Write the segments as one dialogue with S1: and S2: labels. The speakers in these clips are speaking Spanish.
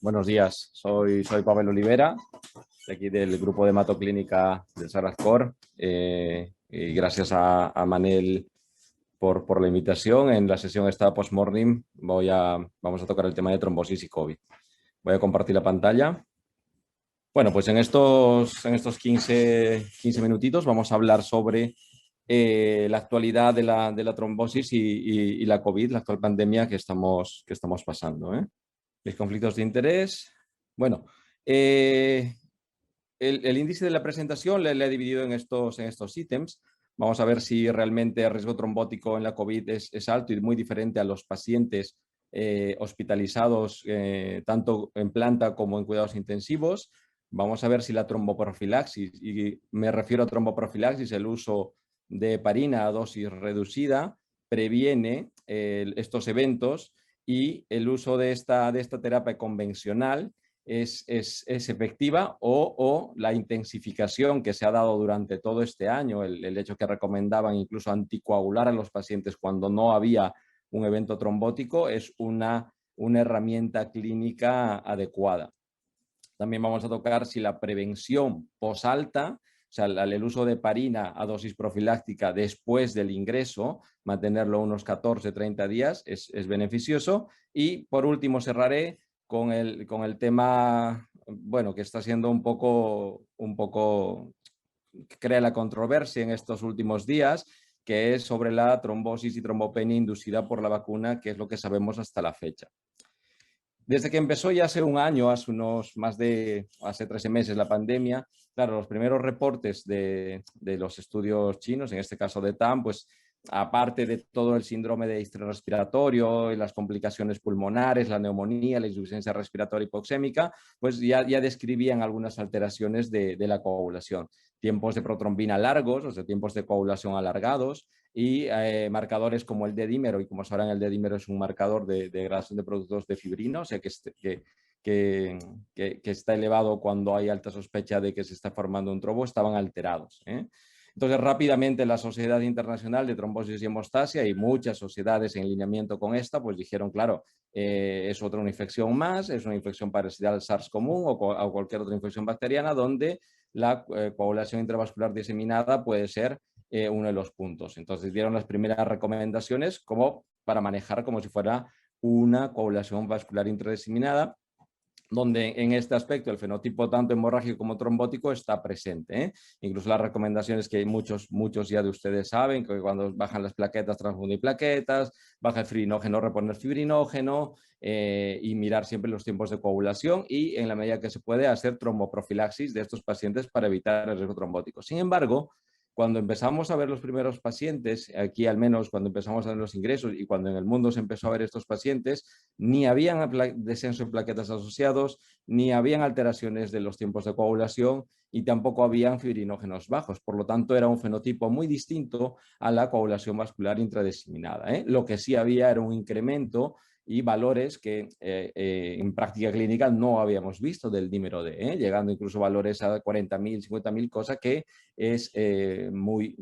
S1: Buenos días, soy Pavel Olivera, de aquí del grupo de hematoclínica del Sarascor. Y gracias a Manel por la invitación. En la sesión esta post-morning vamos a tocar el tema de trombosis y COVID. Voy a compartir la pantalla. Bueno, pues en estos 15 minutitos vamos a hablar sobre la actualidad de la trombosis y la COVID, la actual pandemia que estamos pasando, ¿eh? Mis conflictos de interés. Bueno, el índice de la presentación le he dividido en estos ítems. Vamos a ver si realmente el riesgo trombótico en la COVID es alto y muy diferente a los pacientes hospitalizados tanto en planta como en cuidados intensivos. Vamos a ver si la tromboprofilaxis, y me refiero a tromboprofilaxis, el uso de heparina a dosis reducida, previene estos eventos, y el uso de esta terapia convencional es efectiva, o la intensificación que se ha dado durante todo este año, el hecho que recomendaban incluso anticoagular a los pacientes cuando no había un evento trombótico, es una herramienta clínica adecuada. También vamos a tocar si la prevención posalta, o sea, el uso de heparina a dosis profiláctica después del ingreso, mantenerlo unos 14-30 días es beneficioso. Y por último cerraré con el tema, bueno, que está siendo un poco crea la controversia en estos últimos días, que es sobre la trombosis y trombopenia inducida por la vacuna, que es lo que sabemos hasta la fecha. Desde que empezó ya hace un año, hace 13 meses la pandemia, claro, los primeros reportes de los estudios chinos, en este caso de TAM, pues aparte de todo el síndrome de estrés respiratorio y las complicaciones pulmonares, la neumonía, la insuficiencia respiratoria hipoxémica, pues ya describían algunas alteraciones de la coagulación. Tiempos de protrombina largos, o sea, tiempos de coagulación alargados, y marcadores como el D-dímero, y como sabrán, el D-dímero es un marcador de degradación de productos de fibrina, o sea que está elevado cuando hay alta sospecha de que se está formando un trombo, estaban alterados, ¿eh? Entonces, rápidamente la Sociedad Internacional de Trombosis y Hemostasia y muchas sociedades en lineamiento con esta, pues dijeron, claro, es una infección más, es una infección parecida al SARS común o cualquier otra infección bacteriana, donde la coagulación intravascular diseminada puede ser uno de los puntos. Entonces dieron las primeras recomendaciones como para manejar como si fuera una coagulación vascular intradiseminada, donde en este aspecto el fenotipo tanto hemorrágico como trombótico está presente, ¿eh? Incluso las recomendaciones que muchos ya de ustedes saben, que cuando bajan las plaquetas, transfundir plaquetas, baja el fibrinógeno, reponer fibrinógeno, y mirar siempre los tiempos de coagulación, y en la medida que se puede hacer tromboprofilaxis de estos pacientes para evitar el riesgo trombótico. Sin embargo, cuando empezamos a ver los primeros pacientes, aquí al menos cuando empezamos a ver los ingresos y cuando en el mundo se empezó a ver estos pacientes, ni habían descenso en plaquetas asociados, ni habían alteraciones de los tiempos de coagulación, y tampoco habían fibrinógenos bajos. Por lo tanto, era un fenotipo muy distinto a la coagulación vascular intradiseminada, ¿eh? Lo que sí había era un incremento y valores que en práctica clínica no habíamos visto del dímero D, llegando incluso valores a 40.000, 50.000, cosa que es muy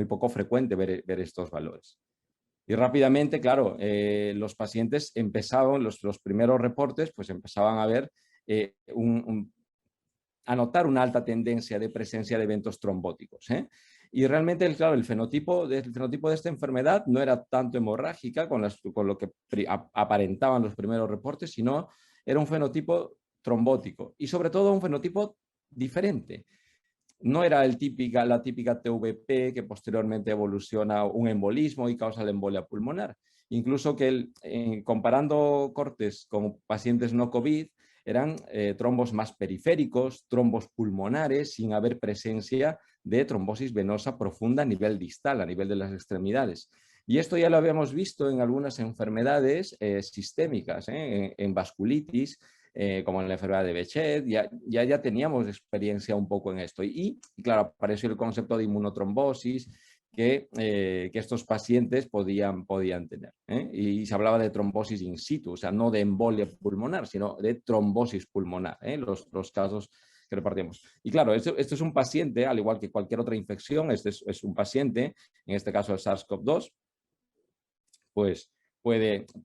S1: poco frecuente ver estos valores. Y rápidamente, claro, los pacientes empezaban, los primeros reportes, pues empezaban a ver, a notar una alta tendencia de presencia de eventos trombóticos, ¿eh? Y realmente, claro, el fenotipo de esta enfermedad no era tanto hemorrágica con lo que aparentaban los primeros reportes, sino era un fenotipo trombótico y sobre todo un fenotipo diferente. No era la típica TVP que posteriormente evoluciona a un embolismo y causa la embolia pulmonar. Incluso que comparando cortes con pacientes no COVID, eran trombos más periféricos, trombos pulmonares, sin haber presencia de trombosis venosa profunda a nivel distal, a nivel de las extremidades. Y esto ya lo habíamos visto en algunas enfermedades sistémicas, en vasculitis, como en la enfermedad de Behçet, ya teníamos experiencia un poco en esto. Y claro, apareció el concepto de inmunotrombosis que estos pacientes podían tener, ¿eh? Y se hablaba de trombosis in situ, o sea, no de embolia pulmonar, sino de trombosis pulmonar, ¿eh? Los casos que repartimos. Y claro, esto es un paciente, al igual que cualquier otra infección, este es un paciente, en este caso el SARS-CoV-2, pues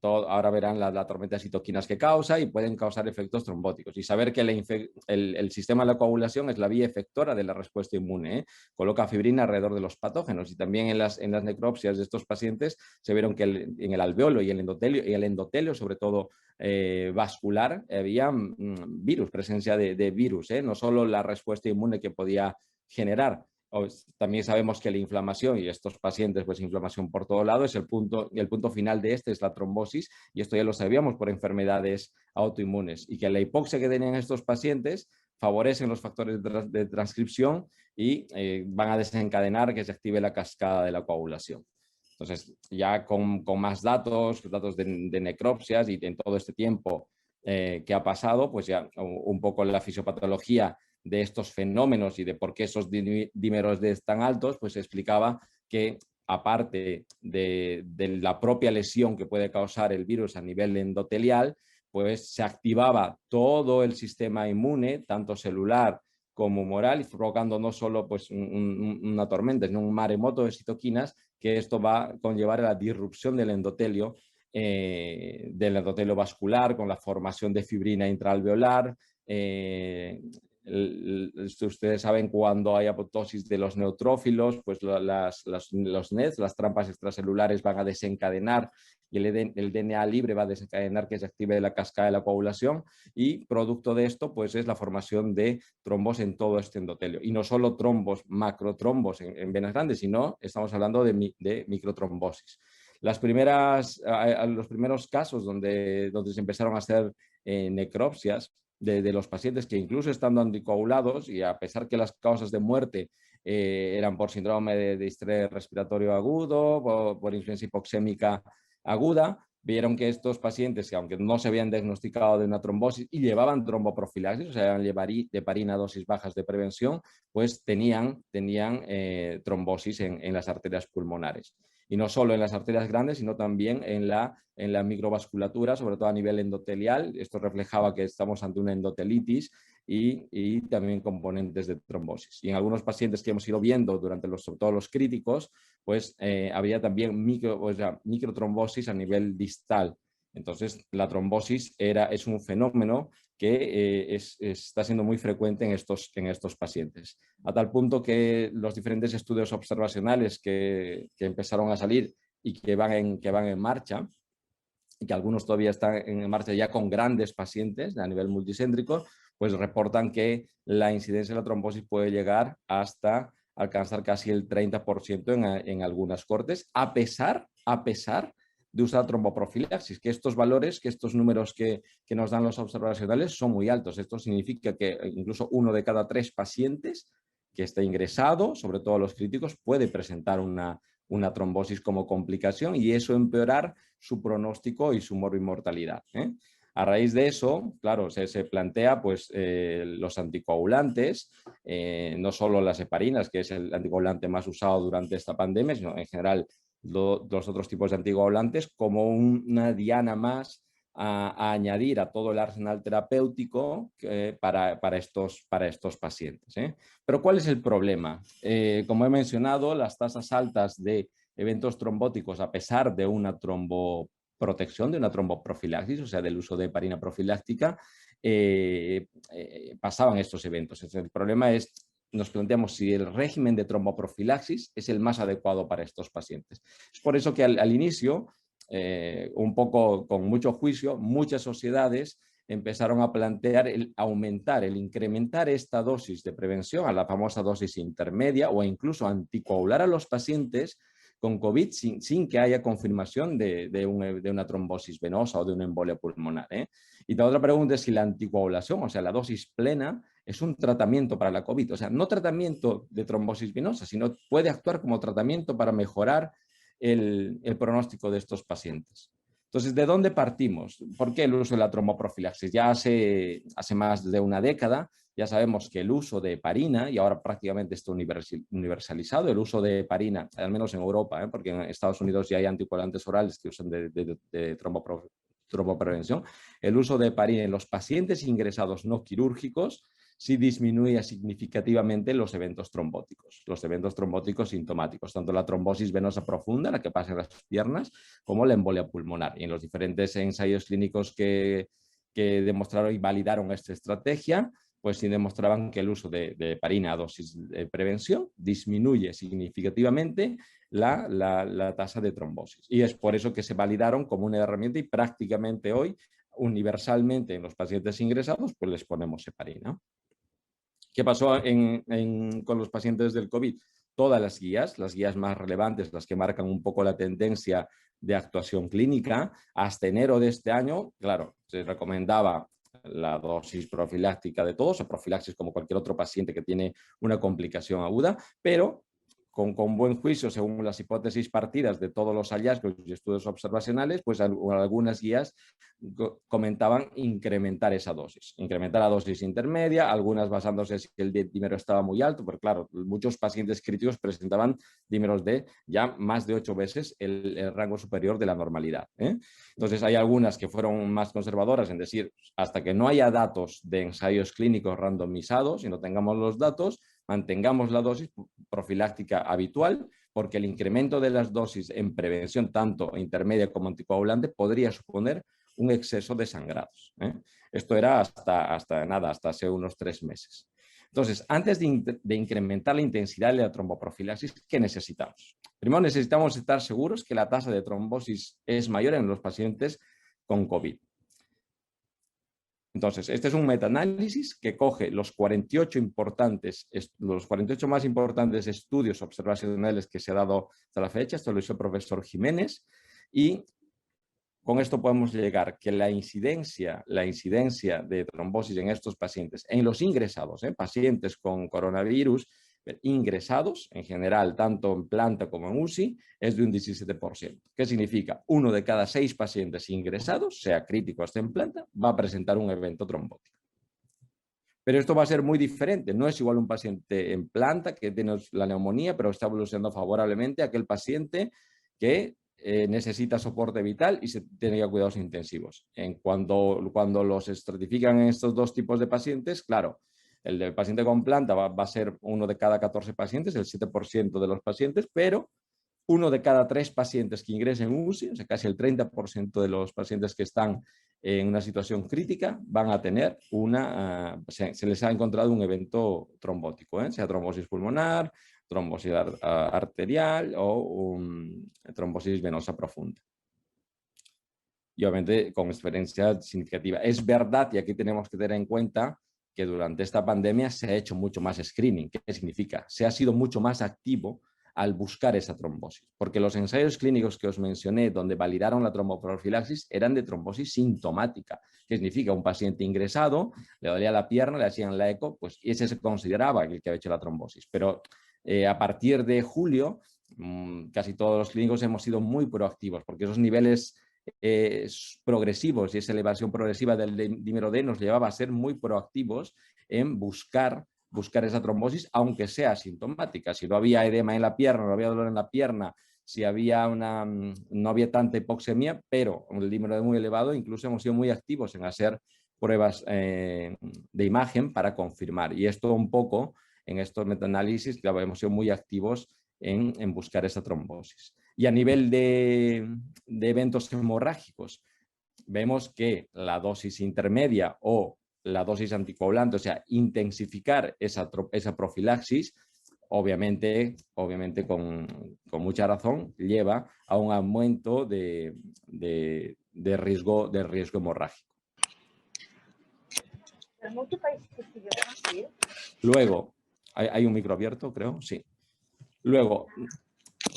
S1: ahora verán la tormenta de citoquinas que causa y pueden causar efectos trombóticos. Y saber que el sistema de la coagulación es la vía efectora de la respuesta inmune, ¿eh? Coloca fibrina alrededor de los patógenos y también en las necropsias de estos pacientes se vieron que en el alveolo y el endotelio sobre todo vascular, había virus, presencia de virus, no solo la respuesta inmune que podía generar. También sabemos que la inflamación, y estos pacientes, pues inflamación por todo lado, es el punto final de es la trombosis, y esto ya lo sabíamos por enfermedades autoinmunes, y que la hipoxia que tenían estos pacientes favorecen los factores de transcripción y van a desencadenar que se active la cascada de la coagulación. Entonces, ya con más datos de necropsias y en todo este tiempo que ha pasado, pues ya un poco la fisiopatología de estos fenómenos y de por qué esos dímeros D tan altos, pues se explicaba que aparte de la propia lesión que puede causar el virus a nivel endotelial, pues se activaba todo el sistema inmune, tanto celular como humoral, provocando no solo pues, una tormenta, sino un maremoto de citoquinas, que esto va a conllevar a la disrupción del endotelio vascular, con la formación de fibrina intraalveolar. Ustedes saben cuando hay apoptosis de los neutrófilos, pues los NETs, las trampas extracelulares, van a desencadenar y el DNA libre va a desencadenar que se active la cascada de la coagulación, y producto de esto pues es la formación de trombos en todo este endotelio. Y no solo trombos, macrotrombos en venas grandes, sino estamos hablando de microtrombosis. Los primeros casos donde se empezaron a hacer necropsias de los pacientes que incluso estando anticoagulados, y a pesar que las causas de muerte eran por síndrome de distrés respiratorio agudo, por insuficiencia hipoxémica aguda, vieron que estos pacientes, que aunque no se habían diagnosticado de una trombosis y llevaban tromboprofilaxis, o sea, heparina a dosis bajas de prevención, pues tenían trombosis en las arterias pulmonares. Y no solo en las arterias grandes, sino también en la microvasculatura, sobre todo a nivel endotelial. Esto reflejaba que estamos ante una endotelitis y también componentes de trombosis. Y en algunos pacientes que hemos ido viendo durante sobre todo los críticos, pues había también microtrombosis a nivel distal. Entonces, la trombosis es un fenómeno que está siendo muy frecuente en estos pacientes. A tal punto que los diferentes estudios observacionales que empezaron a salir y que van en marcha, y que algunos todavía están en marcha ya con grandes pacientes a nivel multicéntrico, pues reportan que la incidencia de la trombosis puede llegar hasta alcanzar casi el 30% en algunas cortes, a pesar de usar tromboprofilaxis, que estos valores, que estos números que nos dan los observacionales son muy altos. Esto significa que incluso 1 de cada 3 pacientes que está ingresado, sobre todo los críticos, puede presentar una trombosis como complicación, y eso empeorar su pronóstico y su mortalidad. A raíz de eso, claro, se plantea pues, los anticoagulantes, no solo las heparinas, que es el anticoagulante más usado durante esta pandemia, sino en general los otros tipos de anticoagulantes, como una diana más a añadir a todo el arsenal terapéutico para estos pacientes. Pero ¿cuál es el problema? Como he mencionado, las tasas altas de eventos trombóticos, a pesar de una tromboprotección, de una tromboprofilaxis, o sea, del uso de heparina profiláctica, pasaban estos eventos. Entonces, el problema es, nos planteamos si el régimen de tromboprofilaxis es el más adecuado para estos pacientes. Es por eso que al inicio, un poco con mucho juicio, muchas sociedades empezaron a plantear el incrementar esta dosis de prevención a la famosa dosis intermedia, o incluso anticoagular a los pacientes con COVID sin que haya confirmación de una trombosis venosa o de una embolia pulmonar. Y la otra pregunta es si la anticoagulación, o sea, la dosis plena, es un tratamiento para la COVID. O sea, no tratamiento de trombosis venosa, sino puede actuar como tratamiento para mejorar el pronóstico de estos pacientes. Entonces, ¿de dónde partimos? ¿Por qué el uso de la tromboprofilaxis? Ya hace más de una década ya sabemos que el uso de heparina, y ahora prácticamente está universalizado, el uso de heparina, al menos en Europa, porque en Estados Unidos ya hay anticoagulantes orales que usan de tromboprevención, el uso de heparina en los pacientes ingresados no quirúrgicos si disminuía significativamente los eventos trombóticos sintomáticos, tanto la trombosis venosa profunda, la que pasa en las piernas, como la embolia pulmonar. Y en los diferentes ensayos clínicos que demostraron y validaron esta estrategia, pues sí demostraban que el uso de heparina a dosis de prevención disminuye significativamente la tasa de trombosis. Y es por eso que se validaron como una herramienta y prácticamente hoy, universalmente en los pacientes ingresados, pues les ponemos heparina. ¿Qué pasó con los pacientes del COVID? Todas las guías más relevantes, las que marcan un poco la tendencia de actuación clínica, hasta enero de este año, claro, se recomendaba la dosis profiláctica de todos, o profilaxis como cualquier otro paciente que tiene una complicación aguda, pero con buen juicio, según las hipótesis partidas de todos los hallazgos y estudios observacionales, pues algunas guías comentaban incrementar esa dosis, incrementar la dosis intermedia, algunas basándose en si el dímero estaba muy alto, porque claro, muchos pacientes críticos presentaban dímeros de ya más de 8 veces el rango superior de la normalidad. Entonces hay algunas que fueron más conservadoras en decir, hasta que no haya datos de ensayos clínicos randomizados y no tengamos los datos, mantengamos la dosis profiláctica habitual, porque el incremento de las dosis en prevención, tanto intermedia como anticoagulante, podría suponer un exceso de sangrados. Esto era hasta hace unos 3 meses. Entonces, antes de incrementar la intensidad de la tromboprofilaxis, ¿qué necesitamos? Primero necesitamos estar seguros que la tasa de trombosis es mayor en los pacientes con COVID. Entonces, este es un metaanálisis que coge los 48 más importantes estudios observacionales que se ha dado hasta la fecha. Esto lo hizo el profesor Jiménez, y con esto podemos llegar que la incidencia de trombosis en estos pacientes, en los ingresados, pacientes con coronavirus, ingresados en general, tanto en planta como en UCI, es de un 17%. ¿Qué significa? 1 de cada 6 pacientes ingresados, sea crítico hasta en planta, va a presentar un evento trombótico. Pero esto va a ser muy diferente. No es igual un paciente en planta que tiene la neumonía, pero está evolucionando favorablemente a aquel paciente que necesita soporte vital y se tiene que a cuidados intensivos. Cuando los estratifican en estos dos tipos de pacientes, claro, el del paciente con planta va a ser 1 de cada 14 pacientes, el 7% de los pacientes, pero 1 de cada 3 pacientes que ingresen en UCI, o sea, casi el 30% de los pacientes que están en una situación crítica van a tener se les ha encontrado un evento trombótico, sea trombosis pulmonar, trombosis arterial o trombosis venosa profunda. Y obviamente con experiencia significativa. Es verdad, y aquí tenemos que tener en cuenta, que durante esta pandemia se ha hecho mucho más screening. ¿Qué significa? Se ha sido mucho más activo al buscar esa trombosis, porque los ensayos clínicos que os mencioné donde validaron la tromboprofilaxis eran de trombosis sintomática. ¿Qué significa? Un paciente ingresado, le dolía la pierna, le hacían la eco, pues ese se consideraba el que había hecho la trombosis. Pero a partir de julio, casi todos los clínicos hemos sido muy proactivos, porque esos niveles progresivos y esa elevación progresiva del dímero D nos llevaba a ser muy proactivos en buscar esa trombosis, aunque sea asintomática. Si no había edema en la pierna, no había dolor en la pierna, si no había tanta hipoxemia, pero el dímero D muy elevado, incluso hemos sido muy activos en hacer pruebas de imagen para confirmar. Y esto un poco, en estos metaanálisis, claro, hemos sido muy activos en buscar esa trombosis. Y a nivel de eventos hemorrágicos, vemos que la dosis intermedia o la dosis anticoagulante, o sea, intensificar esa profilaxis, obviamente con mucha razón, lleva a un aumento de riesgo hemorrágico. Luego, ¿hay un micro abierto, creo? Sí. Luego,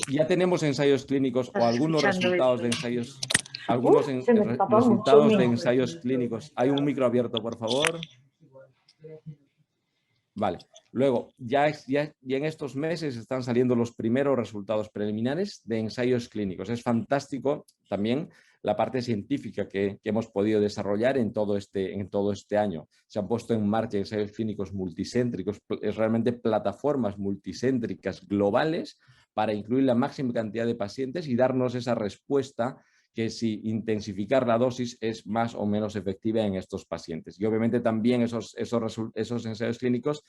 S1: ya tenemos ensayos clínicos o algunos resultados de ensayos. Resultados de ensayos clínicos. ¿Hay un micro abierto, por favor? Vale. Luego, ya en estos meses están saliendo los primeros resultados preliminares de ensayos clínicos. Es fantástico también la parte científica que hemos podido desarrollar en todo este año. Se han puesto en marcha ensayos clínicos multicéntricos, es realmente plataformas multicéntricas globales para incluir la máxima cantidad de pacientes y darnos esa respuesta que si intensificar la dosis es más o menos efectiva en estos pacientes. Y obviamente también esos ensayos clínicos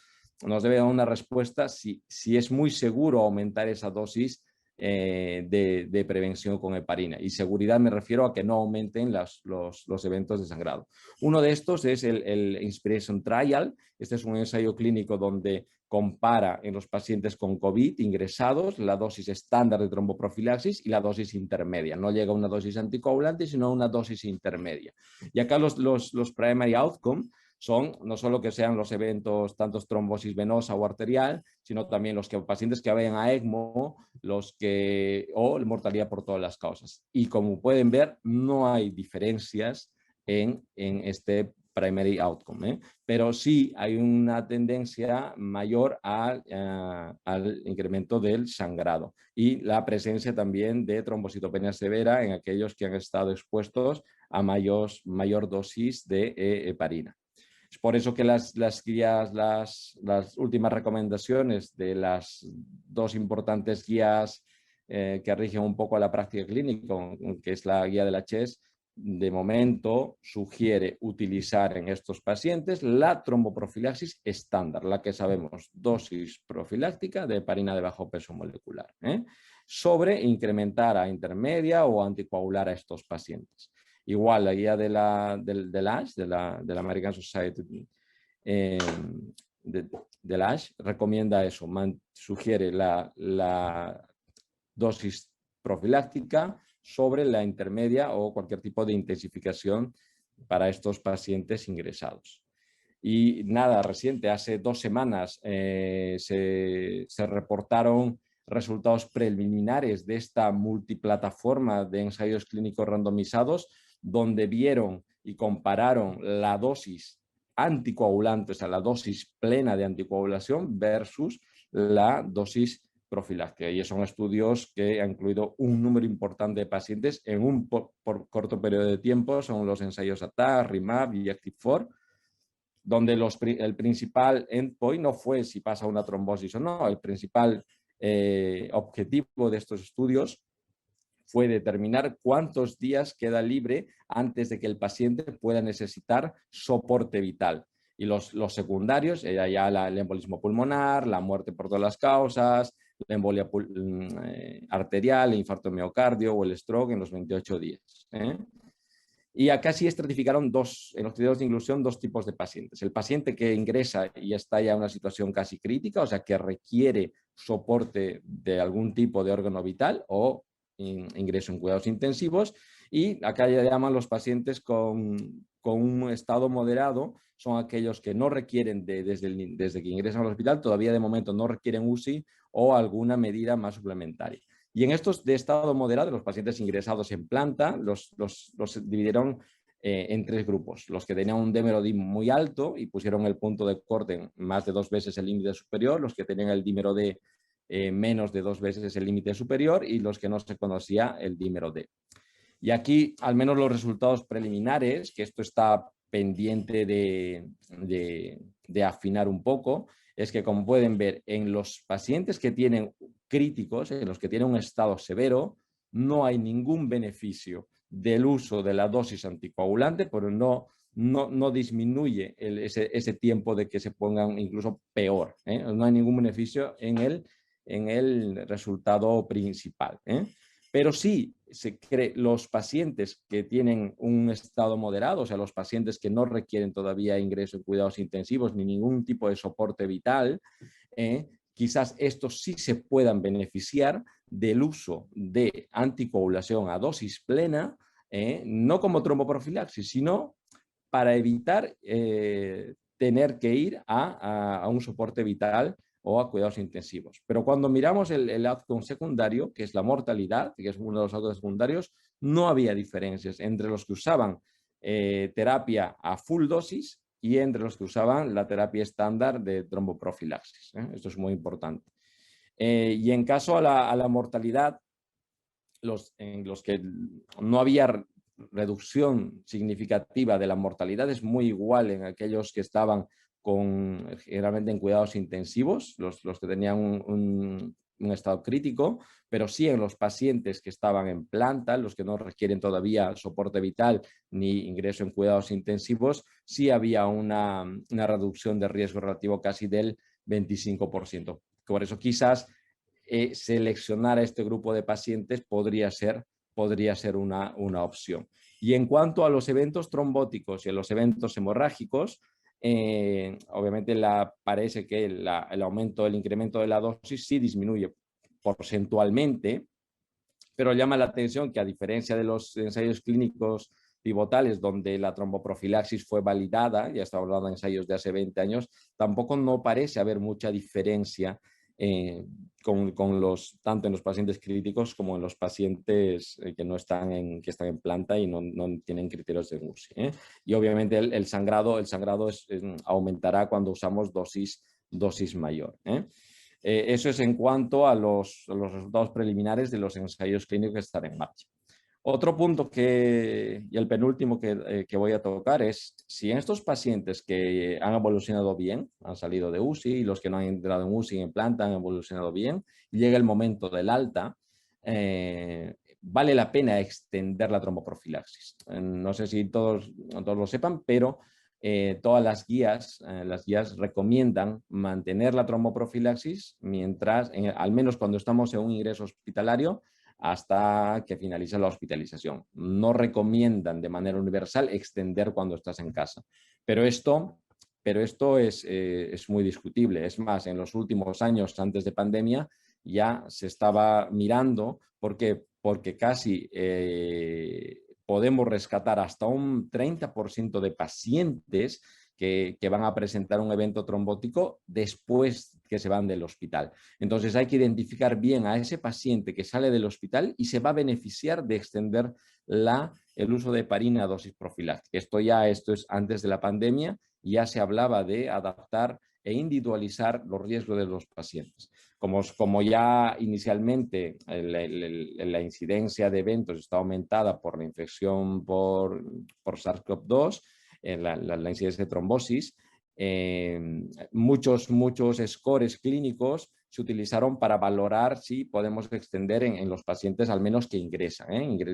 S1: nos deben dar una respuesta si es muy seguro aumentar esa dosis de prevención con heparina. Y seguridad me refiero a que no aumenten los eventos de sangrado. Uno de estos es el Inspiration Trial. Este es un ensayo clínico donde compara en los pacientes con COVID ingresados la dosis estándar de tromboprofilaxis y la dosis intermedia. No llega a una dosis anticoagulante, sino a una dosis intermedia. Y acá los primary outcome son no solo que sean los eventos, tanto trombosis venosa o arterial, sino también los pacientes que vayan a ECMO, o mortalidad por todas las causas. Y como pueden ver, no hay diferencias en este primary outcome, pero sí hay una tendencia mayor al incremento del sangrado y la presencia también de trombocitopenia severa en aquellos que han estado expuestos a mayor dosis de heparina. Es por eso que las guías, las últimas recomendaciones de las dos importantes guías que rigen un poco a la práctica clínica, que es la guía de la CHES, de momento sugiere utilizar en estos pacientes la tromboprofilaxis estándar, la que sabemos, dosis profiláctica de heparina de bajo peso molecular, sobre incrementar a intermedia o anticoagular a estos pacientes. Igual la guía de ASH, de la American Society de ASH, recomienda eso, sugiere la dosis profiláctica sobre la intermedia o cualquier tipo de intensificación para estos pacientes ingresados. Y nada, reciente, hace 2 semanas se reportaron resultados preliminares de esta multiplataforma de ensayos clínicos randomizados, donde vieron y compararon la dosis anticoagulante, o sea, la dosis plena de anticoagulación versus la dosis profiláctica. Y son estudios que han incluido un número importante de pacientes en un corto periodo de tiempo. Son los ensayos ATTACK, RIMAP y ACTIVE-4, donde el principal endpoint no fue si pasa una trombosis o no. El principal objetivo de estos estudios fue determinar cuántos días queda libre antes de que el paciente pueda necesitar soporte vital. Y los secundarios, era ya el embolismo pulmonar, la muerte por todas las causas, la embolia arterial, el infarto de miocardio o el stroke en los 28 días. Y acá sí estratificaron en los criterios de inclusión 2 tipos de pacientes. El paciente que ingresa y está ya en una situación casi crítica, o sea, que requiere soporte de algún tipo de órgano vital o ingreso en cuidados intensivos, y acá ya llaman los pacientes con un estado moderado, son aquellos que no requieren, desde que ingresan al hospital, todavía de momento no requieren UCI o alguna medida más suplementaria. Y en estos de estado moderado, los pacientes ingresados en planta, los dividieron en 3 grupos. Los que tenían un dímero D muy alto y pusieron el punto de corte en más de 2 veces el límite superior, los que tenían el dímero D menos de 2 veces el límite superior, y los que no se conocía el dímero D. Y aquí, al menos los resultados preliminares, que esto está pendiente de afinar un poco, es que, como pueden ver, en los pacientes que tienen críticos, en los que tienen un estado severo, no hay ningún beneficio del uso de la dosis anticoagulante, pero no disminuye ese tiempo de que se pongan incluso peor. No hay ningún beneficio en el resultado principal. Pero sí se cree los pacientes que tienen un estado moderado, o sea, los pacientes que no requieren todavía ingreso en cuidados intensivos ni ningún tipo de soporte vital, quizás estos sí se puedan beneficiar del uso de anticoagulación a dosis plena, no como tromboprofilaxis, sino para evitar tener que ir a un soporte vital o a cuidados intensivos. Pero cuando miramos el outcome secundario, que es la mortalidad, que es uno de los outcomes secundarios, no había diferencias entre los que usaban terapia a full dosis y entre los que usaban la terapia estándar de tromboprofilaxis. Esto es muy importante. Y en caso a la mortalidad, en los que no había reducción significativa de la mortalidad, es muy igual en aquellos que estaban generalmente en cuidados intensivos, los que tenían un estado crítico, pero sí en los pacientes que estaban en planta, los que no requieren todavía soporte vital ni ingreso en cuidados intensivos, sí había una reducción de riesgo relativo casi del 25%. Por eso quizás seleccionar a este grupo de pacientes podría ser una opción. Y en cuanto a los eventos trombóticos y a los eventos hemorrágicos, obviamente parece que el aumento, el incremento de la dosis sí disminuye porcentualmente, pero llama la atención que a diferencia de los ensayos clínicos pivotales donde la tromboprofilaxis fue validada, ya estaba hablando de ensayos de hace 20 años, tampoco no parece haber mucha diferencia tanto en los pacientes críticos como en los pacientes que están en planta y no tienen criterios de UCI. Y obviamente el sangrado aumentará cuando usamos dosis mayor. Eso es en cuanto a los resultados preliminares de los ensayos clínicos que están en marcha. Otro punto y el penúltimo que voy a tocar es si en estos pacientes que han evolucionado bien, han salido de UCI, y los que no han entrado en UCI en planta han evolucionado bien, y llega el momento del alta, vale la pena extender la tromboprofilaxis. No sé si todos lo sepan, pero todas las guías recomiendan mantener la tromboprofilaxis al menos cuando estamos en un ingreso hospitalario, hasta que finalice la hospitalización. No recomiendan de manera universal extender cuando estás en casa. Pero esto es muy discutible. Es más, en los últimos años antes de pandemia ya se estaba mirando porque casi podemos rescatar hasta un 30% de pacientes que van a presentar un evento trombótico después que se van del hospital. Entonces hay que identificar bien a ese paciente que sale del hospital y se va a beneficiar de extender el uso de heparina a dosis profiláctica. Esto es antes de la pandemia, ya se hablaba de adaptar e individualizar los riesgos de los pacientes. Como ya inicialmente la incidencia de eventos está aumentada por la infección por SARS-CoV-2, la incidencia de trombosis, muchos scores clínicos se utilizaron para valorar si podemos extender en los pacientes al menos que ingresan,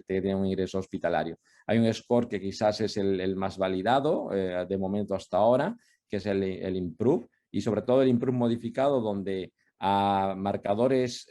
S1: tienen un ingreso hospitalario. Hay un score que quizás es el más validado de momento hasta ahora, que es el IMPROVE, y sobre todo el IMPROVE modificado, donde a marcadores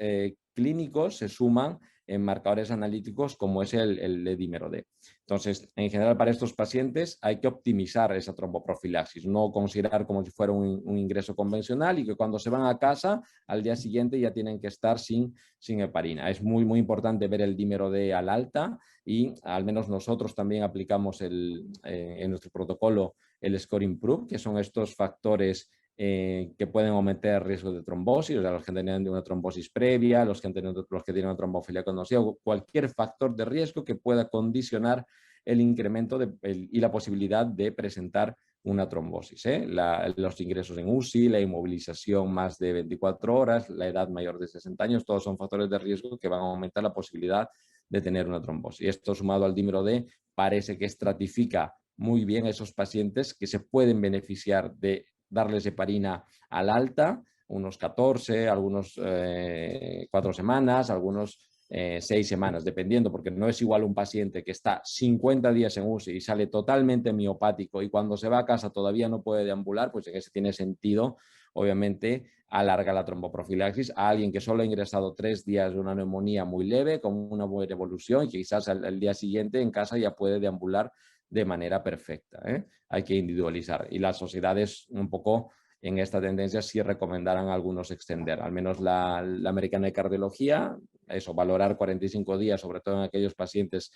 S1: clínicos se suman en marcadores analíticos como es el dímero D. Entonces, en general para estos pacientes hay que optimizar esa tromboprofilaxis, no considerar como si fuera un ingreso convencional y que cuando se van a casa al día siguiente ya tienen que estar sin heparina. Es muy, muy importante ver el dímero D al alta y al menos nosotros también aplicamos en nuestro protocolo el score IMPROVE, que son estos factores que pueden aumentar el riesgo de trombosis, o sea, los que tienen una trombosis previa, los que tienen una trombofilia conocida, o cualquier factor de riesgo que pueda condicionar el incremento y la posibilidad de presentar una trombosis. Los ingresos en UCI, la inmovilización más de 24 horas, la edad mayor de 60 años, todos son factores de riesgo que van a aumentar la posibilidad de tener una trombosis. Esto sumado al dímero D parece que estratifica muy bien a esos pacientes que se pueden beneficiar de darles heparina al alta, unos 14, algunos 4 semanas, algunos 6 semanas, dependiendo, porque no es igual un paciente que está 50 días en UCI y sale totalmente miopático y cuando se va a casa todavía no puede deambular, pues en ese tiene sentido, obviamente, alarga la tromboprofilaxis a alguien que solo ha ingresado 3 días de una neumonía muy leve, con una buena evolución y que quizás al día siguiente en casa ya puede deambular de manera perfecta. Hay que individualizar y las sociedades un poco en esta tendencia sí recomendarán a algunos extender, al menos la Americana de Cardiología, eso, valorar 45 días, sobre todo en aquellos pacientes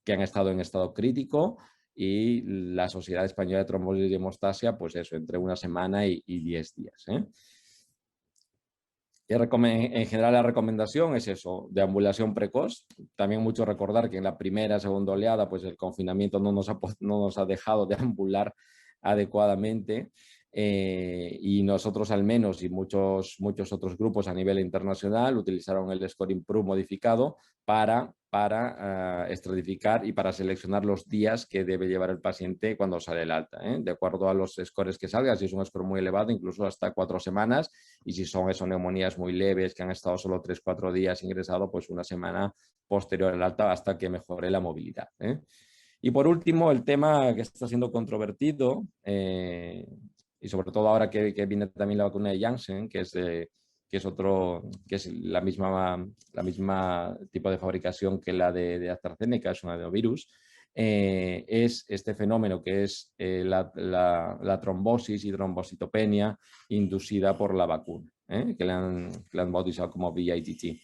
S1: que han estado en estado crítico, y la Sociedad Española de Trombosis y Hemostasia, pues eso, entre 1 semana y 10 días. En general la recomendación es eso, deambulación precoz. También mucho recordar que en la primera, segunda oleada, pues el confinamiento no nos ha dejado deambular adecuadamente y nosotros al menos y muchos otros grupos a nivel internacional utilizaron el score IMPROVE modificado para para estratificar y para seleccionar los días que debe llevar el paciente cuando sale el alta, de acuerdo a los scores que salga. Si es un score muy elevado, incluso hasta 4 semanas, y si son neumonías muy leves que han estado solo 3-4 días ingresado, pues una semana posterior al alta hasta que mejore la movilidad. Y por último, el tema que está siendo controvertido, y sobre todo ahora que viene también la vacuna de Janssen, que es la misma tipo de fabricación que la de AstraZeneca, es un adenovirus, es este fenómeno que es la trombosis y trombocitopenia inducida por la vacuna, que le han bautizado como VITT.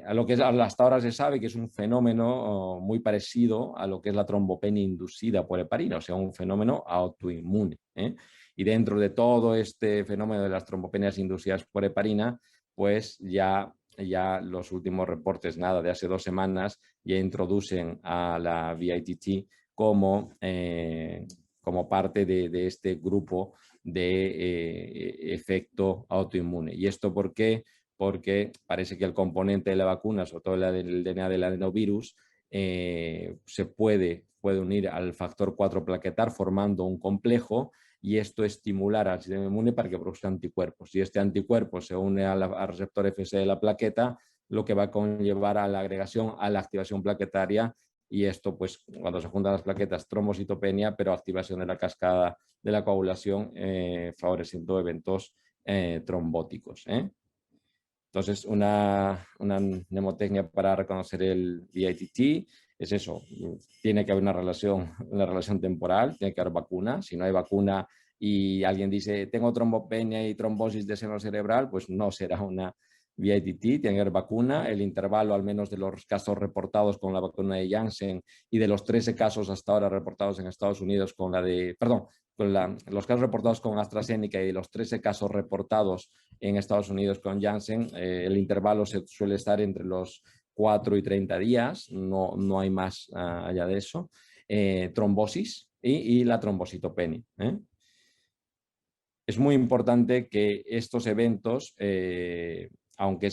S1: A lo que hasta ahora se sabe que es un fenómeno muy parecido a lo que es la trombopenia inducida por heparina, o sea, un fenómeno autoinmune. Y dentro de todo este fenómeno de las trombopenias inducidas por heparina, pues ya los últimos reportes, de hace 2 semanas, ya introducen a la VITT como parte de este grupo de efecto autoinmune. ¿Y esto por qué? Porque parece que el componente de la vacuna, sobre todo el DNA del adenovirus, se puede unir al factor 4 plaquetar formando un complejo, y esto estimular al sistema inmune para que produzca anticuerpos. Si este anticuerpo se une al receptor FC de la plaqueta, lo que va a conllevar a la agregación, a la activación plaquetaria, y esto, pues, cuando se juntan las plaquetas, trombocitopenia, pero activación de la cascada de la coagulación, favoreciendo eventos trombóticos. Entonces, una mnemotecnia para reconocer el VITT es eso: tiene que haber una relación temporal, tiene que haber vacuna. Si no hay vacuna y alguien dice tengo trombopenia y trombosis de seno cerebral, pues no será una VITT, tiene que haber vacuna. El intervalo, al menos de los casos reportados con la vacuna de Janssen y de los 13 casos hasta ahora reportados en Estados Unidos con los casos reportados con AstraZeneca y de los 13 casos reportados en Estados Unidos con Janssen, el intervalo suele estar entre los 4 y 30 días, no hay más allá de eso. Trombosis y la trombocitopenia. Es muy importante que estos eventos, aunque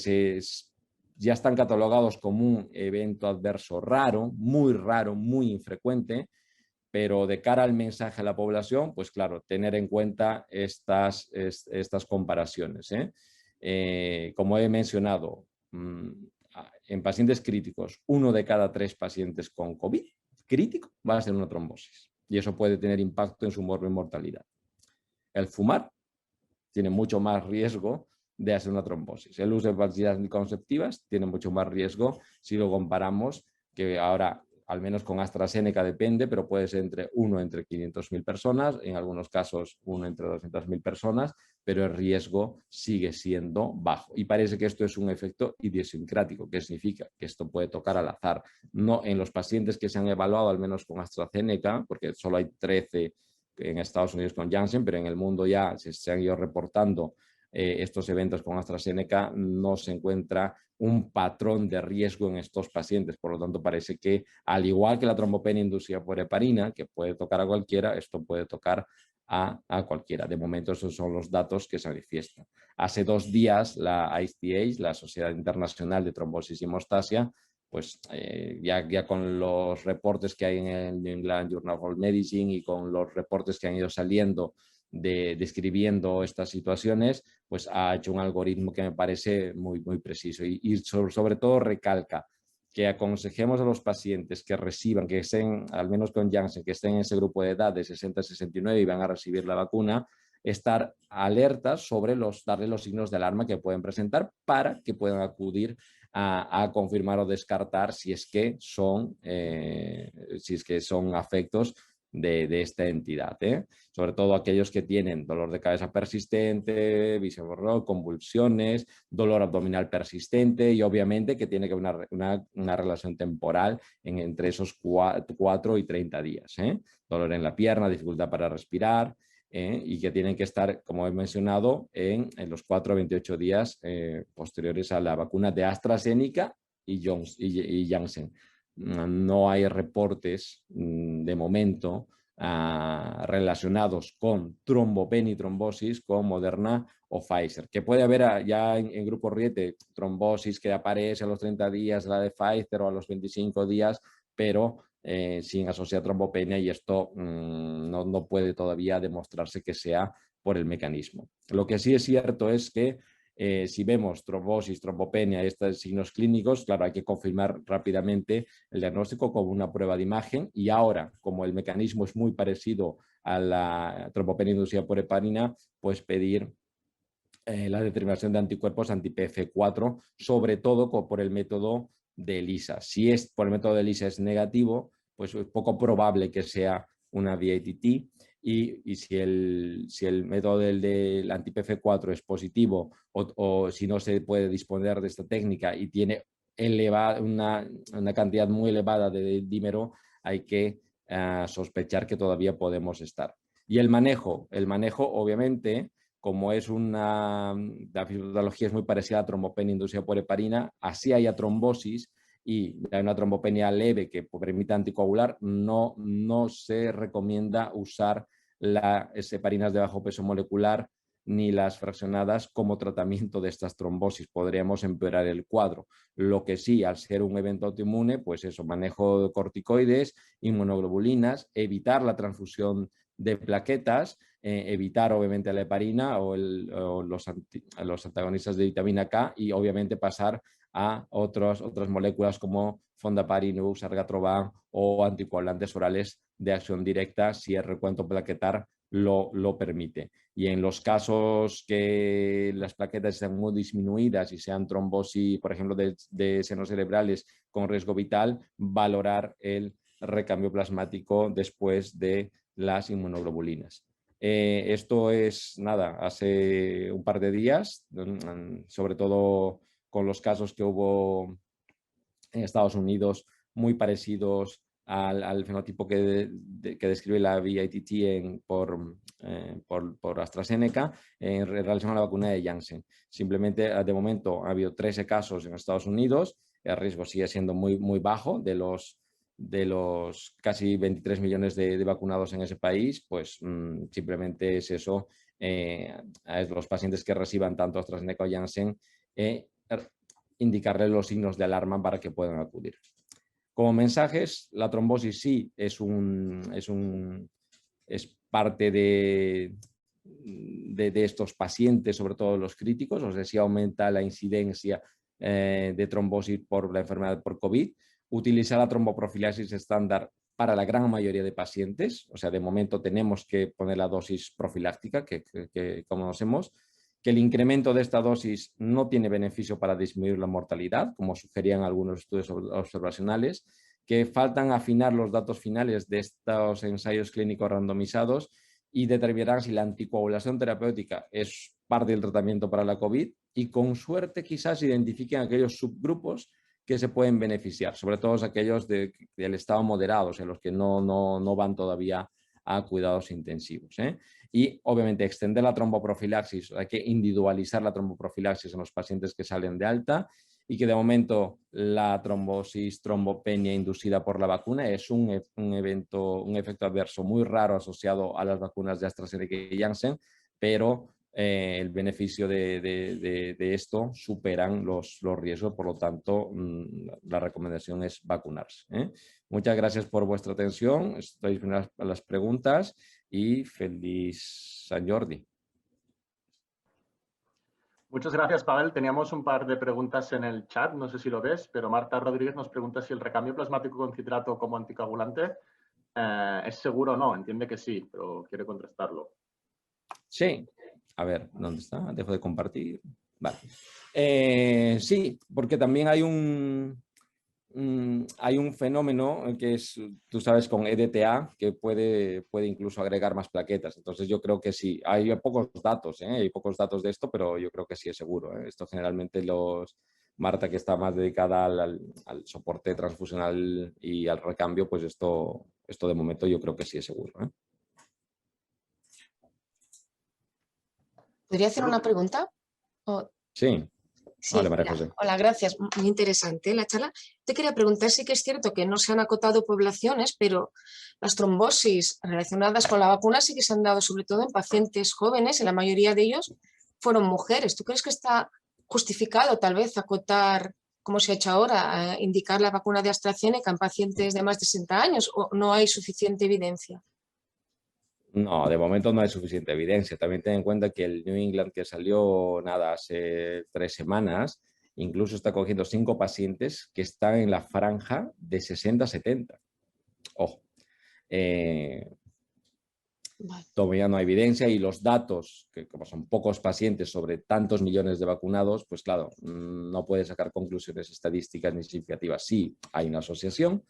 S1: ya están catalogados como un evento adverso raro, muy infrecuente, pero de cara al mensaje a la población, pues claro, tener en cuenta estas comparaciones. Como he mencionado, en pacientes críticos, 1 de cada 3 pacientes con COVID crítico va a ser una trombosis, y eso puede tener impacto en su mortalidad. El fumar tiene mucho más riesgo de hacer una trombosis. El uso de pastillas anticonceptivas tiene mucho más riesgo si lo comparamos, que ahora, al menos con AstraZeneca depende, pero puede ser entre 1 entre 500.000 personas, en algunos casos 1 entre 200.000 personas, pero el riesgo sigue siendo bajo. Y parece que esto es un efecto idiosincrático, que significa que esto puede tocar al azar. No en los pacientes que se han evaluado, al menos con AstraZeneca, porque solo hay 13 en Estados Unidos con Janssen, pero en el mundo ya se han ido reportando estos eventos con AstraZeneca, no se encuentra un patrón de riesgo en estos pacientes. Por lo tanto, parece que, al igual que la trombopenia inducida por heparina, que puede tocar a cualquiera, esto puede tocar a cualquiera. De momento, esos son los datos que se manifiestan. Hace 2 días, la ICTH, la Sociedad Internacional de Trombosis y Hemostasia, pues ya con los reportes que hay en el New England Journal of Medicine y con los reportes que han ido saliendo describiendo estas situaciones, pues ha hecho un algoritmo que me parece muy preciso, y sobre todo recalca que aconsejemos a los pacientes que reciban, que estén, al menos con Janssen, que estén en ese grupo de edad de 60 a 69 y van a recibir la vacuna, estar alertas sobre darle los signos de alarma que pueden presentar para que puedan acudir a confirmar o descartar si es que son afectos de esta entidad. Sobre todo aquellos que tienen dolor de cabeza persistente, visión borrosa, convulsiones, dolor abdominal persistente, y obviamente que tiene que haber una relación temporal entre esos 4 y 30 días. Dolor en la pierna, dificultad para respirar, y que tienen que estar, como he mencionado, en los 4 a 28 días posteriores a la vacuna de AstraZeneca y Janssen. No hay reportes de momento relacionados con trombopenitrombosis, con Moderna o Pfizer. Que puede haber ya en grupo Riete trombosis que aparece a los 30 días, la de Pfizer, o a los 25 días, pero sin asociar trombopenia, y esto no puede todavía demostrarse que sea por el mecanismo. Lo que sí es cierto es que si vemos trombosis, trombopenia y estos signos clínicos, claro, hay que confirmar rápidamente el diagnóstico con una prueba de imagen, y ahora, como el mecanismo es muy parecido a la trombopenia inducida por heparina, pues pedir la determinación de anticuerpos anti-PF4, sobre todo por el método de ELISA. Si es por el método de ELISA es negativo, pues es poco probable que sea una VATT, y si el método del anti-PF4 es positivo, o si no se puede disponer de esta técnica y tiene una cantidad muy elevada de dímero, hay que sospechar que todavía podemos estar. Y el manejo obviamente, como la fisiopatología es muy parecida a trombopenia inducida por heparina, así haya trombosis y hay una trombopenia leve que permita anticoagular, no se recomienda usar las heparinas de bajo peso molecular ni las fraccionadas como tratamiento de estas trombosis. Podríamos empeorar el cuadro. Lo que sí, al ser un evento autoinmune, pues eso, manejo de corticoides, inmunoglobulinas, evitar la transfusión de plaquetas, evitar obviamente la heparina o los antagonistas de vitamina K, y obviamente pasar a otras moléculas como fondaparinux, argatroban o anticoagulantes orales de acción directa si el recuento plaquetar lo permite. Y en los casos que las plaquetas están muy disminuidas y sean trombosis, por ejemplo, de senos cerebrales con riesgo vital, valorar el recambio plasmático después de las inmunoglobulinas. Esto es nada, hace un par de días, sobre todo con los casos que hubo en Estados Unidos muy parecidos al fenotipo que describe la VITT por AstraZeneca en relación a la vacuna de Janssen. Simplemente, de momento, ha habido 13 casos en Estados Unidos, el riesgo sigue siendo muy bajo. De los casi 23 millones de vacunados en ese país, pues simplemente es eso, los pacientes que reciban tanto AstraZeneca o Janssen, indicarles los signos de alarma para que puedan acudir. Como mensajes, la trombosis sí es parte de estos pacientes, sobre todo los críticos, o sea, sí aumenta la incidencia de trombosis por la enfermedad por COVID. Utilizar la tromboprofilaxis estándar para la gran mayoría de pacientes, o sea, de momento tenemos que poner la dosis profiláctica que conocemos, que el incremento de esta dosis no tiene beneficio para disminuir la mortalidad, como sugerían algunos estudios observacionales, que faltan afinar los datos finales de estos ensayos clínicos randomizados y determinar si la anticoagulación terapéutica es parte del tratamiento para la COVID, y con suerte quizás identifiquen aquellos subgrupos que se pueden beneficiar, sobre todo aquellos del estado moderado, o sea, los que no van todavía a cuidados intensivos. Y obviamente extender la tromboprofilaxis, hay que individualizar la tromboprofilaxis en los pacientes que salen de alta, y que de momento la trombosis, trombopenia inducida por la vacuna es un efecto adverso muy raro asociado a las vacunas de AstraZeneca y Janssen, pero el beneficio de esto superan los riesgos, por lo tanto la recomendación es vacunarse. Muchas gracias por vuestra atención, estoy disponible a las preguntas y feliz San Jordi.
S2: Muchas gracias, Pavel. Teníamos un par de preguntas en el chat, no sé si lo ves, pero Marta Rodríguez nos pregunta si el recambio plasmático con citrato como anticoagulante es seguro o no. Entiende que sí, pero quiere contrastarlo.
S1: Sí. A ver, ¿dónde está? Dejo de compartir. Vale. Sí, porque también hay un fenómeno que es, tú sabes, con EDTA, que puede incluso agregar más plaquetas. Entonces yo creo que sí. Hay pocos datos, hay pocos datos de esto, pero yo creo que sí es seguro. Esto generalmente Marta, que está más dedicada al soporte transfusional y al recambio, pues esto de momento yo creo que sí es seguro.
S3: ¿Podría hacer una pregunta?
S1: Sí.
S3: Sí,
S1: Vale, María
S3: mira,
S1: José.
S3: hola, gracias. Muy interesante la charla. Te quería preguntar, sí que es cierto que no se han acotado poblaciones, pero las trombosis relacionadas con la vacuna sí que se han dado sobre todo en pacientes jóvenes y la mayoría de ellos fueron mujeres. ¿Tú crees que está justificado tal vez acotar, como se ha hecho ahora, indicar la vacuna de AstraZeneca en pacientes de más de 60 años o no hay suficiente evidencia?
S1: No, de momento no hay suficiente evidencia. También ten en cuenta que el New England que salió, nada, hace 3 semanas, incluso está cogiendo 5 pacientes que están en la franja de 60 a 70. Ojo.
S3: Vale.
S1: Todavía no hay evidencia y los datos, que como son pocos pacientes sobre tantos millones de vacunados, pues claro, no puede sacar conclusiones estadísticas ni significativas. Sí, hay una asociación,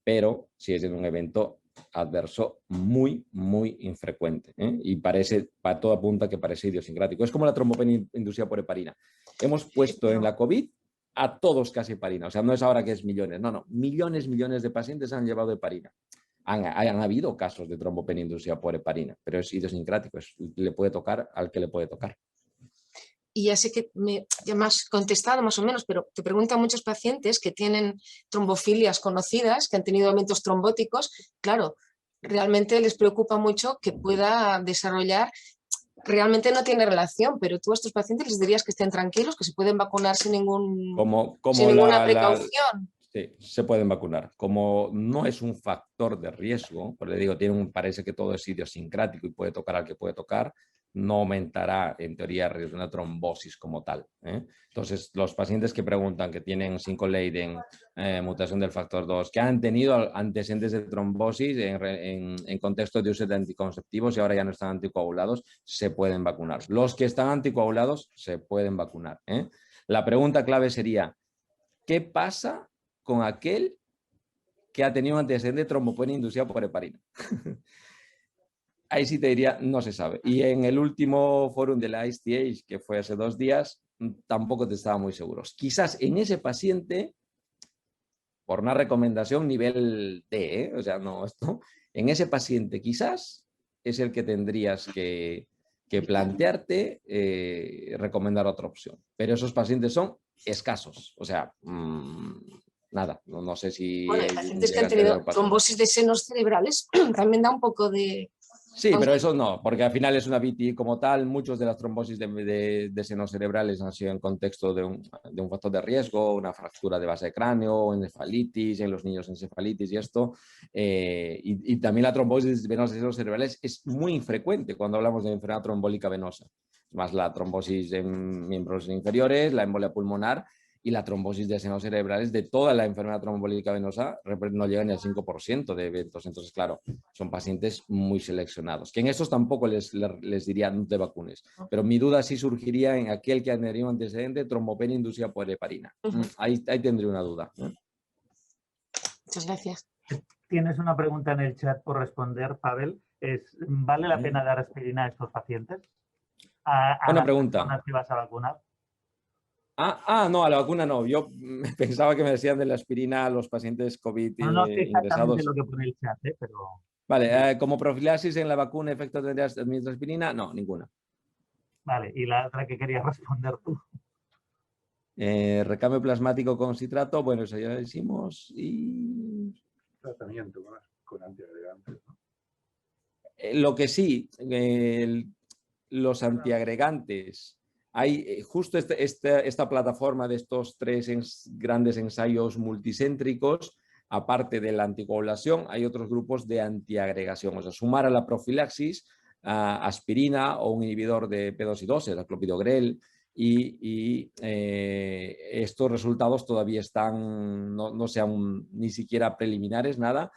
S1: pero sí es en un evento adverso muy, muy infrecuente, ¿eh? Y parece, para todo apunta que parece idiosincrático. Es como la trombopenia inducida por heparina. Hemos puesto en la COVID a todos casi heparina. O sea, no es ahora que es millones, no, millones de pacientes han llevado heparina. Han habido casos de trombopenia inducida por heparina, pero es idiosincrático, le puede tocar al que le puede tocar.
S3: Y ya sé que ya me has contestado más o menos, pero te preguntan muchos pacientes que tienen trombofilias conocidas, que han tenido eventos trombóticos. Claro, realmente les preocupa mucho que pueda desarrollar, realmente no tiene relación, pero tú a estos pacientes les dirías que estén tranquilos, que se pueden vacunar sin ninguna precaución.
S1: Sí, se pueden vacunar. Como no es un factor de riesgo, pues le digo, parece que todo es idiosincrático y puede tocar al que puede tocar, no aumentará en teoría el riesgo de una trombosis como tal, ¿eh? Entonces, los pacientes que preguntan que tienen 5 Leiden, mutación del factor 2, que han tenido antecedentes de trombosis en contexto de uso de anticonceptivos y ahora ya no están anticoagulados, se pueden vacunar. Los que están anticoagulados se pueden vacunar, ¿eh? La pregunta clave sería, ¿qué pasa con aquel que ha tenido un antecedente de trombopenia inducida por heparina? Ahí sí te diría, no se sabe. Y en el último foro de la ISTH, que fue hace 2 días, tampoco te estaba muy seguros. Quizás en ese paciente, por una recomendación nivel D, o sea, no esto, en ese paciente quizás es el que tendrías que plantearte recomendar otra opción. Pero esos pacientes son escasos, o sea, nada, no sé si...
S3: Bueno, hay pacientes que han tenido trombosis de senos cerebrales, también da un poco de...
S1: Sí, pero eso no, porque al final es una VTI como tal. Muchos de las trombosis de senos cerebrales han sido en contexto de un factor de riesgo, una fractura de base de cráneo, encefalitis, en los niños encefalitis y esto. Y también la trombosis venosa de senos cerebrales es muy infrecuente cuando hablamos de enfermedad trombólica venosa. Más la trombosis en miembros inferiores, la embolia pulmonar y la trombosis de senos cerebrales de toda la enfermedad trombólica venosa no llega ni al 5% de eventos. Entonces, claro, son pacientes muy seleccionados, que en estos tampoco les diría no te vacunes. Pero mi duda sí surgiría en aquel que ha tenido un antecedente de trombopenia inducida por heparina. Ahí tendría una duda.
S3: Muchas gracias.
S4: Tienes una pregunta en el chat por responder, Pavel. ¿Vale la pena dar aspirina a estos pacientes? ¿A
S1: Buena
S4: las
S1: pregunta.
S4: personas que vas a vacunar?
S1: No, a la vacuna no. Yo pensaba que me decían de la aspirina a los pacientes COVID
S4: No sé exactamente
S1: ingresados.
S4: lo que pone el chat, pero...
S1: Vale, como profilaxis en la vacuna, efectos de administrar aspirina, no, ninguna.
S4: Vale, y la otra que querías responder tú.
S1: Recambio plasmático con citrato, bueno, eso ya lo hicimos. Y
S5: Tratamiento con antiagregantes, ¿no?
S1: Lo que sí, los antiagregantes, hay justo esta plataforma de estos 3 grandes ensayos multicéntricos, aparte de la anticoagulación, hay otros grupos de antiagregación, o sea, sumar a la profilaxis aspirina o un inhibidor de P2Y2, el clopidogrel, y estos resultados todavía están, no sean ni siquiera preliminares, nada,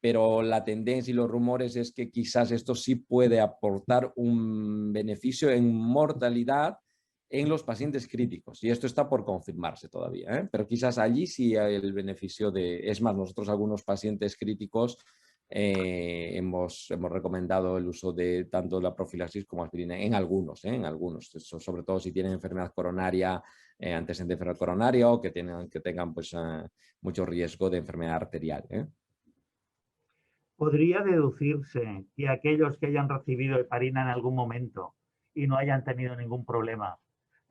S1: pero la tendencia y los rumores es que quizás esto sí puede aportar un beneficio en mortalidad en los pacientes críticos. Y esto está por confirmarse todavía, ¿eh? Pero quizás allí sí hay el beneficio de... Es más, nosotros algunos pacientes críticos hemos recomendado el uso de tanto la profilaxis como aspirina en algunos, en algunos. Sobre todo si tienen enfermedad coronaria, antecedente de enfermedad coronaria o que tengan pues, mucho riesgo de enfermedad arterial, ¿eh?
S4: ¿Podría deducirse que aquellos que hayan recibido heparina en algún momento y no hayan tenido ningún problema,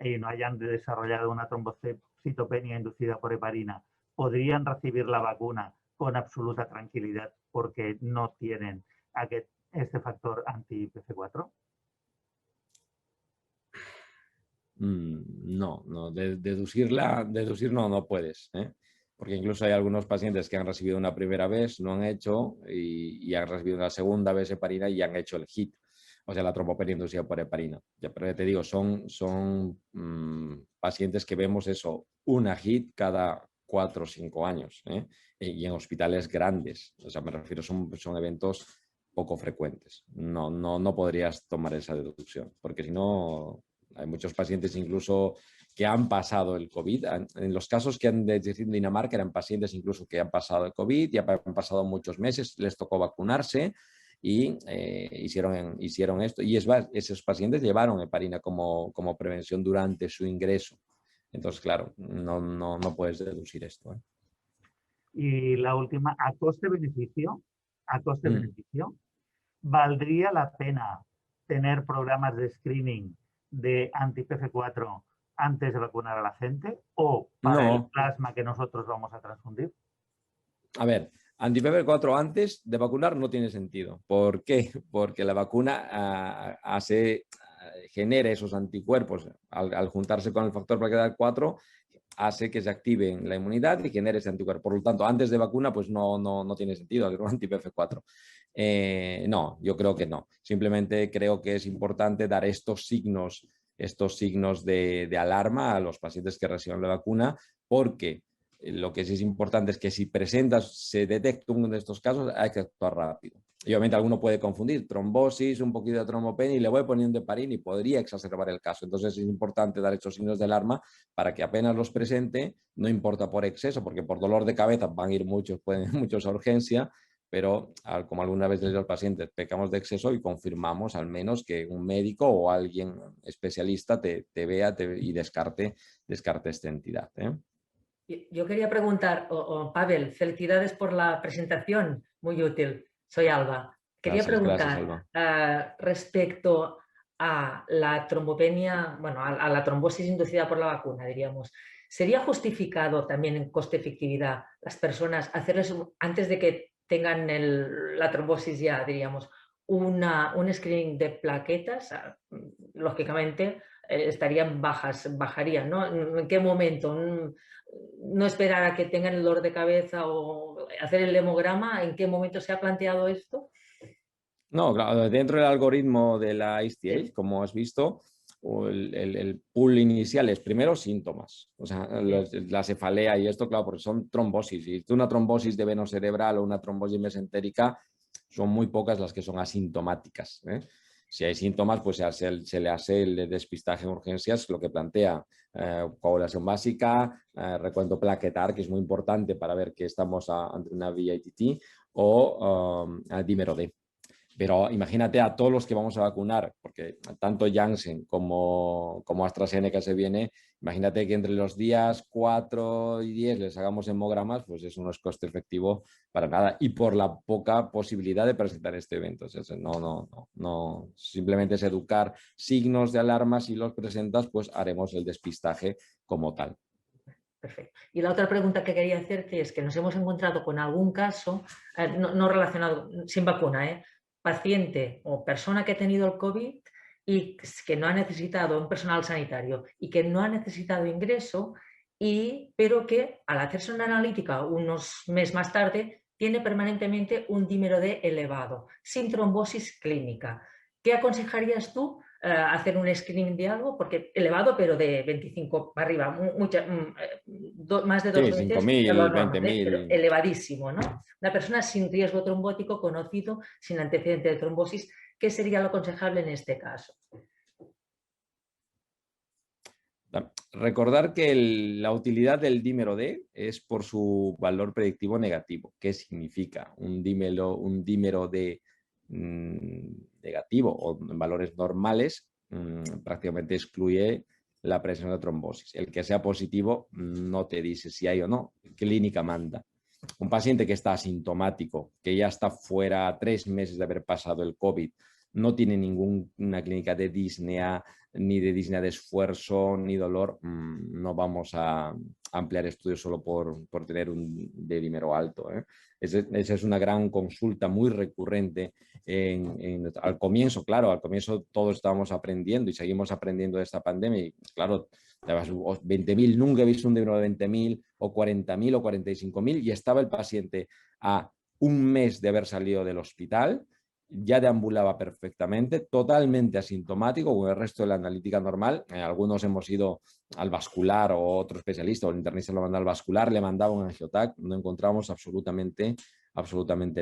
S4: y no hayan desarrollado una trombocitopenia inducida por heparina, podrían recibir la vacuna con absoluta tranquilidad porque no tienen este factor anti-PC4?
S1: No, deducir no puedes, ¿eh? Porque incluso hay algunos pacientes que han recibido una primera vez, no han hecho, y han recibido una segunda vez heparina y han hecho el HIT, o sea, la trombopenia inducida por heparina. Ya, pero te digo, son pacientes que vemos eso, una HIT cada 4 o 5 años, ¿eh? Y en hospitales grandes, o sea, me refiero, son eventos poco frecuentes. No podrías tomar esa deducción, porque si no, hay muchos pacientes incluso que han pasado el COVID. En los casos que han decir en Dinamarca eran pacientes incluso que han pasado el COVID, ya han pasado muchos meses, les tocó vacunarse y hicieron esto. Y esos pacientes llevaron heparina como prevención durante su ingreso. Entonces, claro, no puedes deducir esto, ¿eh?
S4: Y la última, a coste-beneficio, ¿valdría la pena tener programas de screening de anti-PC4 antes de vacunar a la gente o para el plasma que nosotros vamos a transfundir?
S1: A ver, anti-PC4 antes de vacunar no tiene sentido. ¿Por qué? Porque la vacuna genera esos anticuerpos al juntarse con el factor plaquetal 4, hace que se active la inmunidad y genere ese anticuerpo. Por lo tanto, antes de vacuna, pues no tiene sentido hacer un anti-PC4. No, yo creo que no. Simplemente creo que es importante dar estos signos de alarma a los pacientes que reciban la vacuna, porque lo que sí es importante es que si se detecta uno de estos casos, hay que actuar rápido. Y obviamente alguno puede confundir trombosis, un poquito de trombopenia y le voy poniendo heparina y podría exacerbar el caso. Entonces es importante dar estos signos de alarma para que apenas los presente, no importa por exceso, porque por dolor de cabeza van a ir muchos a urgencia, pero como alguna vez les digo a los pacientes, pecamos de exceso y confirmamos al menos que un médico o alguien especialista te vea y descarte esta entidad, ¿eh?
S6: Yo quería preguntar, Pavel, felicidades por la presentación, muy útil. Soy Alba. Quería preguntar respecto a la trombopenia, bueno, a la trombosis inducida por la vacuna, diríamos. ¿Sería justificado también en coste-efectividad las personas hacerles, antes de que tengan la trombosis ya, diríamos, un screening de plaquetas? Lógicamente bajarían, ¿no? ¿En qué momento? No esperar a que tengan el dolor de cabeza o hacer el hemograma. ¿En qué momento se ha planteado esto?
S1: No, claro, dentro del algoritmo de la ISTH, como has visto, el pool inicial es primero síntomas, o sea, la cefalea y esto, claro, porque son trombosis. Y una trombosis de veno cerebral o una trombosis mesentérica son muy pocas las que son asintomáticas, ¿eh? Si hay síntomas, pues se le hace el despistaje en urgencias, lo que plantea coagulación básica, recuento plaquetar, que es muy importante para ver que estamos ante una VITT, o dímero D. Pero imagínate a todos los que vamos a vacunar, porque tanto Janssen como AstraZeneca se viene, imagínate que entre los días 4 y 10 les hagamos hemogramas, pues eso no es coste efectivo para nada y por la poca posibilidad de presentar este evento. O sea, no, simplemente es educar signos de alarma, si los presentas, pues haremos el despistaje como tal.
S6: Perfecto. Y la otra pregunta que quería hacerte es que nos hemos encontrado con algún caso, no relacionado, sin vacuna, paciente o persona que ha tenido el COVID y que no ha necesitado un personal sanitario y que no ha necesitado ingreso, pero que al hacerse una analítica unos meses más tarde tiene permanentemente un dímero D elevado, sin trombosis clínica. ¿Qué aconsejarías tú? Hacer un screening de algo, porque elevado, pero de 25 para arriba, más de 2 veces
S1: 5.000, 20.000.
S6: elevadísimo, ¿no? Una persona sin riesgo trombótico conocido, sin antecedente de trombosis, ¿qué sería lo aconsejable en este caso?
S1: Recordar que la utilidad del dímero D es por su valor predictivo negativo. ¿Qué significa? Un dímero D negativo o en valores normales prácticamente excluye la presión de trombosis. El que sea positivo no te dice si hay o no. Clínica manda. Un paciente que está asintomático, que ya está fuera 3 meses de haber pasado el COVID, no tiene ninguna clínica de disnea, ni de disnea de esfuerzo, ni dolor, no vamos a ampliar estudios solo por tener un dedímero alto. Esa es una gran consulta muy recurrente al comienzo. Claro, al comienzo todos estábamos aprendiendo y seguimos aprendiendo de esta pandemia y claro, 20.000, nunca he visto un dedímero de 20.000 o 40.000 o 45.000 y estaba el paciente a un mes de haber salido del hospital, ya deambulaba perfectamente, totalmente asintomático con el resto de la analítica normal. Algunos hemos ido al vascular o otro especialista o el internista lo mandó al vascular, le mandaba un angiotac, no encontramos absolutamente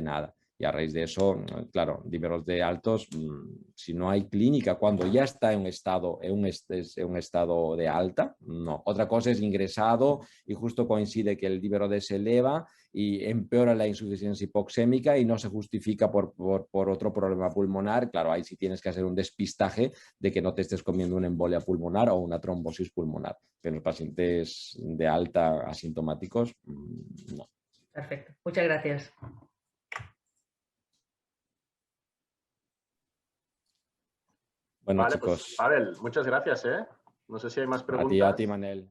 S1: nada. Y a raíz de eso, claro, dímeros de altos, si no hay clínica, cuando ya está en un estado de alta, no. Otra cosa es ingresado y justo coincide que el dímero D se eleva y empeora la insuficiencia hipoxémica y no se justifica por otro problema pulmonar. Claro, ahí sí tienes que hacer un despistaje de que no te estés comiendo una embolia pulmonar o una trombosis pulmonar. Pero los pacientes de alta asintomáticos, no.
S6: Perfecto. Muchas gracias.
S1: Bueno,
S2: vale,
S1: chicos.
S2: Pues, Pavel, muchas gracias. No sé si hay más preguntas.
S1: A ti, Manel.